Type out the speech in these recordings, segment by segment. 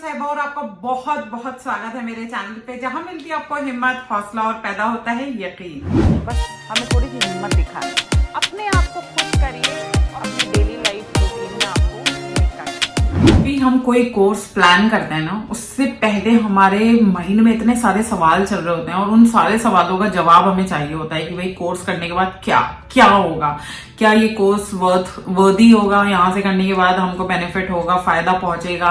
साहिबा और आपका बहुत बहुत स्वागत है मेरे चैनल पे, जहां मिलती है आपको हिम्मत, हौसला और पैदा होता है यकीन। बस हमें थोड़ी सी हिम्मत दिखाएं, अपने आप को खुश करिए और अपनी डेली लाइफ रूटीन में आपको निकालिए। भी हम कोई कोर्स प्लान करते हैं ना, उससे पहले हमारे माइंड में इतने सारे सवाल चल रहे होते हैं और उन सारे सवालों का जवाब हमें चाहिए होता है कि भाई कोर्स करने के बाद क्या क्या होगा, क्या ये कोर्स वर्दी होगा, यहाँ से करने के बाद हमको बेनिफिट होगा, फायदा पहुंचेगा,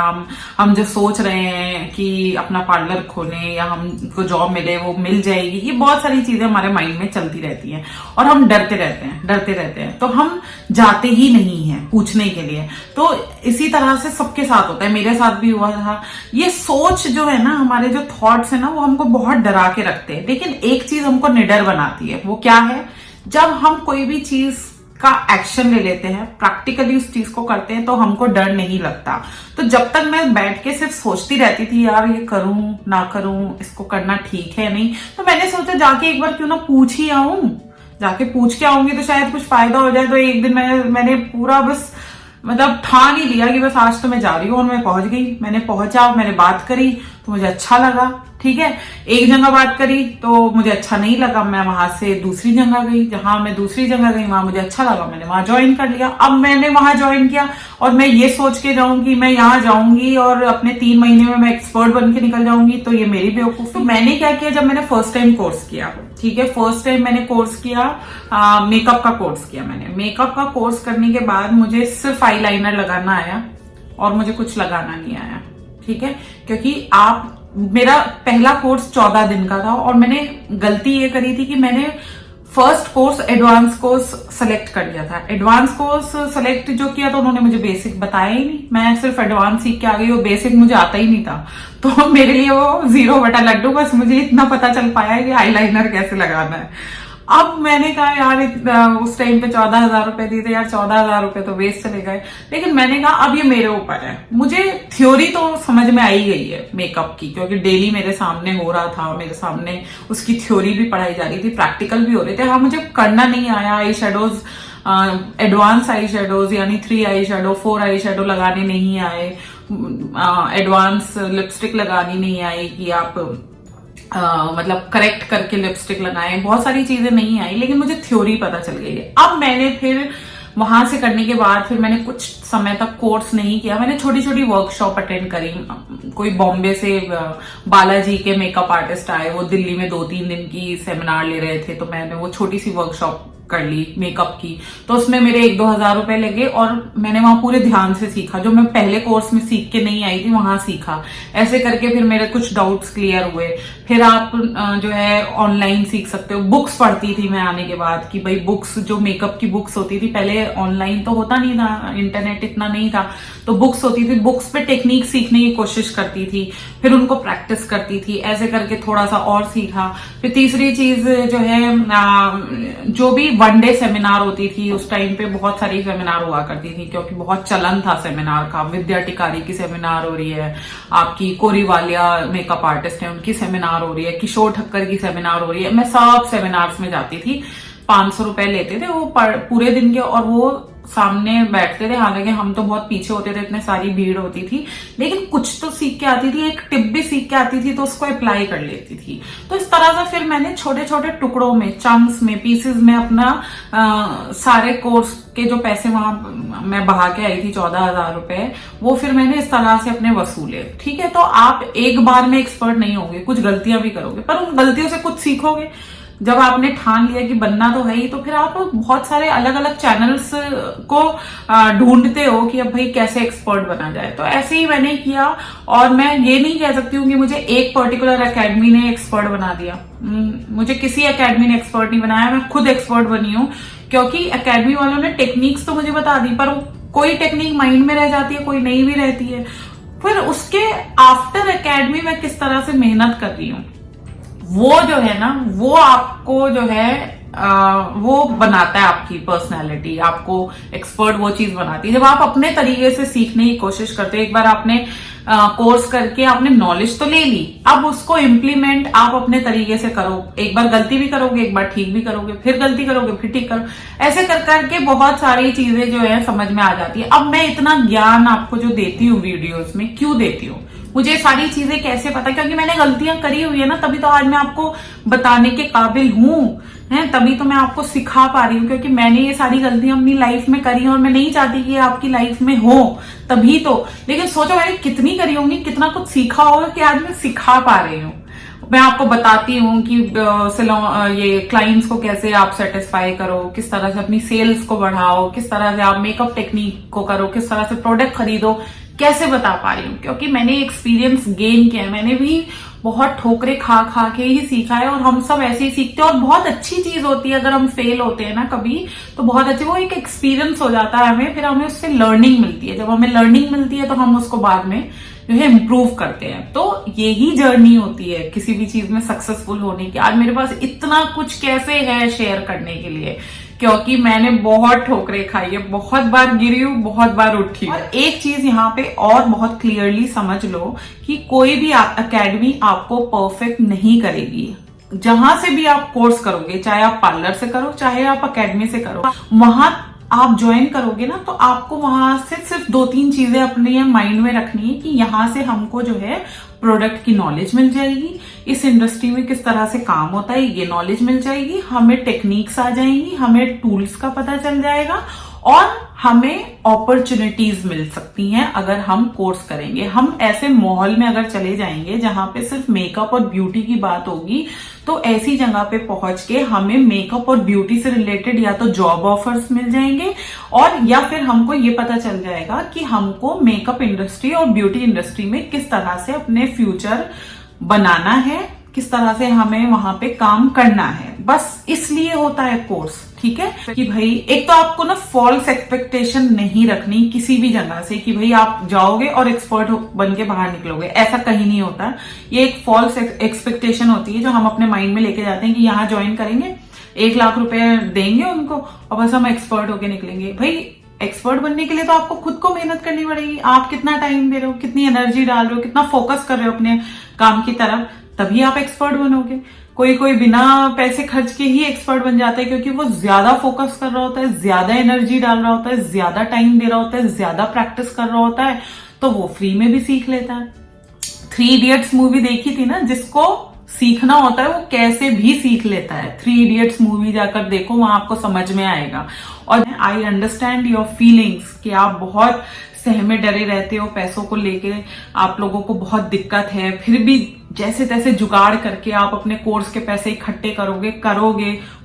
हम जो सोच रहे हैं कि अपना पार्लर खोलें या हमको जॉब मिले वो मिल जाएगी। ये बहुत सारी चीजें हमारे माइंड में चलती रहती हैं और हम डरते रहते हैं तो हम जाते ही नहीं हैं पूछने के लिए। तो इसी तरह से सबके साथ होता है, मेरे साथ भी हुआ था। ये सोच जो है ना, हमारे जो थॉट्स है ना, वो हमको बहुत डरा के रखते हैं, लेकिन एक चीज हमको निडर बनाती है। वो क्या है? जब हम कोई भी चीज का एक्शन ले लेते हैं, प्रैक्टिकली उस चीज को करते हैं, तो हमको डर नहीं लगता। तो जब तक मैं बैठ के सिर्फ सोचती रहती थी यार ये करूं ना करूं, इसको करना ठीक है नहीं, तो मैंने सोचा जाके एक बार क्यों ना पूछ ही आऊं, जाके पूछ के आऊंगी तो शायद कुछ फायदा हो जाए। तो एक दिन मैंने पूरा बस मतलब ठान ही लिया कि बस आज तो मैं जा रही हूँ, और मैं पहुंच गई। मैंने बात करी तो मुझे अच्छा लगा, ठीक है। एक जगह बात करी तो मुझे अच्छा नहीं लगा, मैं वहां से दूसरी जगह गई, जहां मैं दूसरी जगह गई वहां मुझे अच्छा लगा, मैंने वहां ज्वाइन कर लिया। अब मैंने वहां ज्वाइन किया और मैं ये सोच के जाऊंगी मैं यहाँ जाऊंगी और अपने 3 महीने में मैं एक्सपर्ट बन के निकल जाऊंगी, तो ये मेरी बेवकूफी। तो मैंने क्या किया, जब मैंने फर्स्ट टाइम कोर्स किया, ठीक है, फर्स्ट टाइम मैंने कोर्स किया, मेकअप का कोर्स किया। मैंने मेकअप का कोर्स करने के बाद मुझे सिर्फ आईलाइनर लगाना आया और मुझे कुछ लगाना नहीं आया, ठीक है। क्योंकि मेरा पहला कोर्स 14 दिन का था और मैंने गलती ये करी थी कि मैंने first course advance course select कर लिया था। एडवांस कोर्स सेलेक्ट जो किया तो उन्होंने मुझे बेसिक बताया ही नहीं, मैं सिर्फ एडवांस सीख के आ गई, वो बेसिक मुझे आता ही नहीं था। तो मेरे लिए वो 0 बटा लड्डू, बस मुझे इतना पता चल पाया कि आईलाइनर कैसे लगाना है। अब मैंने कहा यार उस टाइम पे 14,000 रुपए दिए थे यार, 14,000 रुपए तो वेस्ट चले गए। लेकिन मैंने कहा अब ये मेरे ऊपर है। मुझे थ्योरी तो समझ में आई गई है मेकअप की, क्योंकि डेली मेरे सामने हो रहा था, मेरे सामने उसकी थ्योरी भी पढ़ाई जा रही थी, प्रैक्टिकल भी हो रहे थे। हाँ, मुझे करना नहीं आया eye shadows, advance eye shadows यानी 3 आई शेडो 4 आई शेडो लगाने नहीं आए, एडवांस लिपस्टिक लगानी नहीं आई कि आप मतलब करेक्ट करके लिपस्टिक लगाएं, बहुत सारी चीजें नहीं आई, लेकिन मुझे थ्योरी पता चल गई है। अब मैंने फिर वहां से करने के बाद फिर मैंने कुछ समय तक कोर्स नहीं किया, मैंने छोटी छोटी वर्कशॉप अटेंड करी। कोई बॉम्बे से बालाजी के मेकअप आर्टिस्ट आए, वो दिल्ली में 2-3 दिन की सेमिनार ले रहे थे, तो मैंने वो छोटी सी वर्कशॉप कर ली मेकअप की। तो उसमें मेरे 1-2 हजार रुपए लगे और मैंने वहां पूरे ध्यान से सीखा, जो मैं पहले कोर्स में सीख के नहीं आई थी वहां सीखा। ऐसे करके फिर मेरे कुछ डाउट्स क्लियर हुए। फिर आप जो है ऑनलाइन सीख सकते हो। बुक्स पढ़ती थी मैं आने के बाद कि भाई बुक्स, जो मेकअप की बुक्स होती थी, पहले ऑनलाइन तो होता नहीं था, इंटरनेट इतना नहीं था, तो बुक्स होती थी, बुक्स पे टेक्निक सीखने की कोशिश करती थी, फिर उनको प्रैक्टिस करती थी। ऐसे करके थोड़ा सा और सीखा। फिर तीसरी चीज जो है, जो भी 1 डे सेमिनार होती थी उस टाइम पे, बहुत सारी सेमिनार हुआ करती थी क्योंकि बहुत चलन था सेमिनार का। विद्या टिकारी की सेमिनार हो रही है, आपकी कोरी वालिया मेकअप आर्टिस्ट है उनकी सेमिनार हो रही है, किशोर ठक्कर की सेमिनार हो रही है। मैं सब सेमिनार्स में जाती थी। 500 रुपए लेते थे वो पूरे दिन के, और वो सामने बैठते थे। हालांकि हम तो बहुत पीछे होते थे, इतने सारी भीड़ होती थी, लेकिन कुछ तो सीख के आती थी, एक टिप भी सीख के आती थी, तो उसको अप्लाई कर लेती थी। तो इस तरह से फिर मैंने छोटे छोटे टुकड़ों में, चंक्स में, पीसेस में अपना सारे कोर्स के जो पैसे वहां मैं बहा के आई थी 14,000 रुपए, वो फिर मैंने इस तरह से अपने वसूले, ठीक है। तो आप एक बार में एक्सपर्ट नहीं होंगे, कुछ गलतियां भी करोगे, पर उन गलतियों से कुछ सीखोगे। जब आपने ठान लिया कि बनना तो है ही, तो फिर आप बहुत सारे अलग अलग चैनल्स को ढूंढते हो कि अब भाई कैसे एक्सपर्ट बना जाए। तो ऐसे ही मैंने किया, और मैं ये नहीं कह सकती हूँ कि मुझे एक पर्टिकुलर एकेडमी ने एक्सपर्ट बना दिया। मुझे किसी एकेडमी ने एक्सपर्ट नहीं बनाया, मैं खुद एक्सपर्ट बनी हूँ। क्योंकि एकेडमी वालों ने टेक्निक्स तो मुझे बता दी, पर कोई टेक्निक माइंड में रह जाती है, कोई नहीं भी रहती है। फिर उसके आफ्टर एकेडमी में किस तरह से मेहनत कर रही हूँ, वो जो है ना, वो आपको जो है वो बनाता है आपकी पर्सनैलिटी, आपको एक्सपर्ट वो चीज बनाती है जब आप अपने तरीके से सीखने की कोशिश करते हो। एक बार आपने कोर्स करके आपने नॉलेज तो ले ली, अब उसको इम्प्लीमेंट आप अपने तरीके से करो। एक बार गलती भी करोगे, एक बार ठीक भी करोगे, फिर गलती करोगे, फिर ठीक करो, ऐसे कर करके बहुत सारी चीजें जो है समझ में आ जाती है। अब मैं इतना ज्ञान आपको जो देती हूँ वीडियोस में, क्यों देती हूँ, मुझे सारी चीजें कैसे पता, क्योंकि मैंने गलतियां करी हुई है ना, तभी तो आज मैं आपको बताने के काबिल हूं, है, तभी तो मैं आपको सिखा पा रही हूँ, क्योंकि मैंने ये सारी गलतियां अपनी लाइफ में करी हैं और मैं नहीं चाहती कि आपकी लाइफ में हो, तभी तो। लेकिन सोचो मैंने कितनी करी होंगी, कितना कुछ सीखा होगा कि आज मैं सिखा पा रही हूँ। मैं आपको बताती हूँ कि ये क्लाइंट्स को कैसे आप सेटिस्फाई करो, किस तरह से अपनी सेल्स को बढ़ाओ, किस तरह से आप मेकअप टेक्निक को करो, किस तरह से प्रोडक्ट खरीदो, कैसे बता पा रही हूँ, क्योंकि मैंने एक्सपीरियंस गेन किया है। मैंने भी बहुत ठोकरे खा खा के ही सीखा है, और हम सब ऐसे ही सीखते हैं। और बहुत अच्छी चीज होती है, अगर हम फेल होते हैं ना कभी, तो बहुत अच्छी, वो एक एक्सपीरियंस हो जाता है हमें, फिर हमें उससे लर्निंग मिलती है। जब हमें लर्निंग मिलती है तो हम उसको बाद में जो है इम्प्रूव करते हैं। तो यही जर्नी होती है किसी भी चीज में सक्सेसफुल होने की। आज मेरे पास इतना कुछ कैसे है शेयर करने के लिए, क्योंकि मैंने बहुत ठोकरें खाई है, बहुत बार गिरी हूं, बहुत बार उठी हूं। और एक चीज यहाँ पे और बहुत क्लियरली समझ लो कि कोई भी एकेडमी आपको परफेक्ट नहीं करेगी। जहां से भी आप कोर्स करोगे, चाहे आप पार्लर से करो, चाहे आप एकेडमी से करो, वहां आप ज्वाइन करोगे ना, तो आपको वहां से सिर्फ 2-3 चीजें अपने माइंड में रखनी है कि यहाँ से हमको जो है प्रोडक्ट की नॉलेज मिल जाएगी, इस इंडस्ट्री में किस तरह से काम होता है ये नॉलेज मिल जाएगी, हमें टेक्निक्स आ जाएंगी, हमें टूल्स का पता चल जाएगा, और हमें अपॉर्चुनिटीज मिल सकती हैं अगर हम कोर्स करेंगे। हम ऐसे माहौल में अगर चले जाएंगे जहां पे सिर्फ मेकअप और ब्यूटी की बात होगी, तो ऐसी जगह पे पहुंच के हमें मेकअप और ब्यूटी से रिलेटेड या तो जॉब ऑफर्स मिल जाएंगे, और या फिर हमको ये पता चल जाएगा कि हमको मेकअप इंडस्ट्री और ब्यूटी इंडस्ट्री में किस तरह से अपने फ्यूचर बनाना है, किस तरह से हमें वहां पे काम करना है। बस इसलिए होता है कोर्स, ठीक है। कि भाई एक तो आपको ना फॉल्स एक्सपेक्टेशन नहीं रखनी किसी भी जगह से कि भाई आप जाओगे और एक्सपर्ट बन के बाहर निकलोगे, ऐसा कहीं नहीं होता। ये एक फॉल्स एक्सपेक्टेशन होती है जो हम अपने माइंड में लेके जाते हैं कि यहाँ ज्वाइन करेंगे, 1 लाख रुपए देंगे उनको और बस हम एक्सपर्ट होके निकलेंगे। भाई एक्सपर्ट बनने के लिए तो आपको खुद को मेहनत करनी पड़ेगी। आप कितना टाइम दे रहे हो, कितनी एनर्जी डाल रहे हो, कितना फोकस कर रहे हो अपने काम की तरफ, तभी आप एक्सपर्ट बनोगे। कोई बिना पैसे खर्च के ही एक्सपर्ट बन जाता है, क्योंकि वो ज्यादा फोकस कर रहा होता है, ज्यादा एनर्जी डाल रहा होता है, ज्यादा टाइम दे रहा होता है, ज्यादा प्रैक्टिस कर रहा होता है, तो वो फ्री में भी सीख लेता है। 3 इडियट्स मूवी देखी थी ना, जिसको सीखना होता है वो कैसे भी सीख लेता है। 3 इडियट्स मूवी जाकर देखो, वहां आपको समझ में आएगा। और आई अंडरस्टैंड योर फीलिंग्स कि आप बहुत सहमे डरे रहते हो, पैसों को लेके आप लोगों को बहुत दिक्कत है, फिर भी जैसे तैसे जुगाड़ करके आप अपने कोर्स के पैसे इकट्ठे करोगे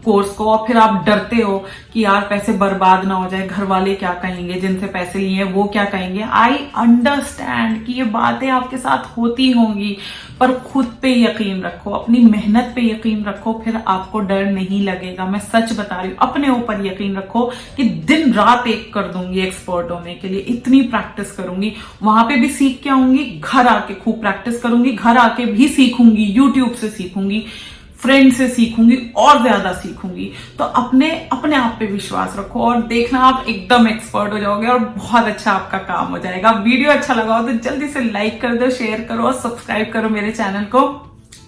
कोर्स को, और फिर आप डरते हो कि यार पैसे बर्बाद ना हो जाए, घर वाले क्या कहेंगे, जिनसे पैसे लिए हैं वो क्या कहेंगे। आई अंडरस्टैंड कि ये बातें आपके साथ होती होंगी, पर खुद पे यकीन रखो, अपनी मेहनत पे यकीन रखो, फिर आपको डर नहीं लगेगा। मैं सच बता रही हूँ, अपने ऊपर यकीन रखो कि दिन रात एक कर दूंगी एक्सपर्ट होने के लिए, इतनी प्रैक्टिस करूंगी, वहां पे भी सीख के आऊंगी, घर आके खूब प्रैक्टिस करूंगी, घर आके भी सीखूंगी, यूट्यूब से सीखूंगी, फ्रेंड से सीखूंगी, और ज्यादा सीखूंगी। तो अपने आप पे विश्वास रखो और देखना आप एकदम एक्सपर्ट हो जाओगे और बहुत अच्छा आपका काम हो जाएगा। वीडियो अच्छा लगा हो तो जल्दी से लाइक कर दो, शेयर करो और सब्सक्राइब करो मेरे चैनल को।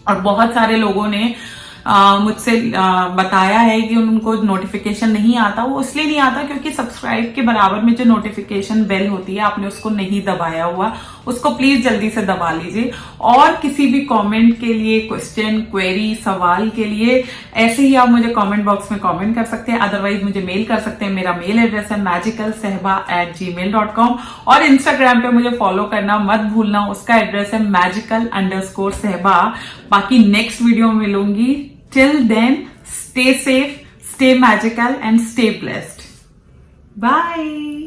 और बहुत सारे लोगों ने मुझसे बताया है कि उनको नोटिफिकेशन नहीं आता। वो इसलिए नहीं आता क्योंकि सब्सक्राइब के बराबर में जो नोटिफिकेशन बेल होती है आपने उसको नहीं दबाया हुआ, उसको प्लीज जल्दी से दबा लीजिए। और किसी भी कमेंट के लिए, क्वेश्चन, क्वेरी, सवाल के लिए ऐसे ही आप मुझे कमेंट बॉक्स में कमेंट कर सकते हैं, अदरवाइज मुझे मेल कर सकते हैं। मेरा मेल एड्रेस है magicalsehba@gmail.com और इंस्टाग्राम पे मुझे फॉलो करना मत भूलना, उसका एड्रेस है magical_sehba। बाकी नेक्स्ट वीडियो में मिलूंगी। Till then, stay safe, stay magical and stay blessed. Bye.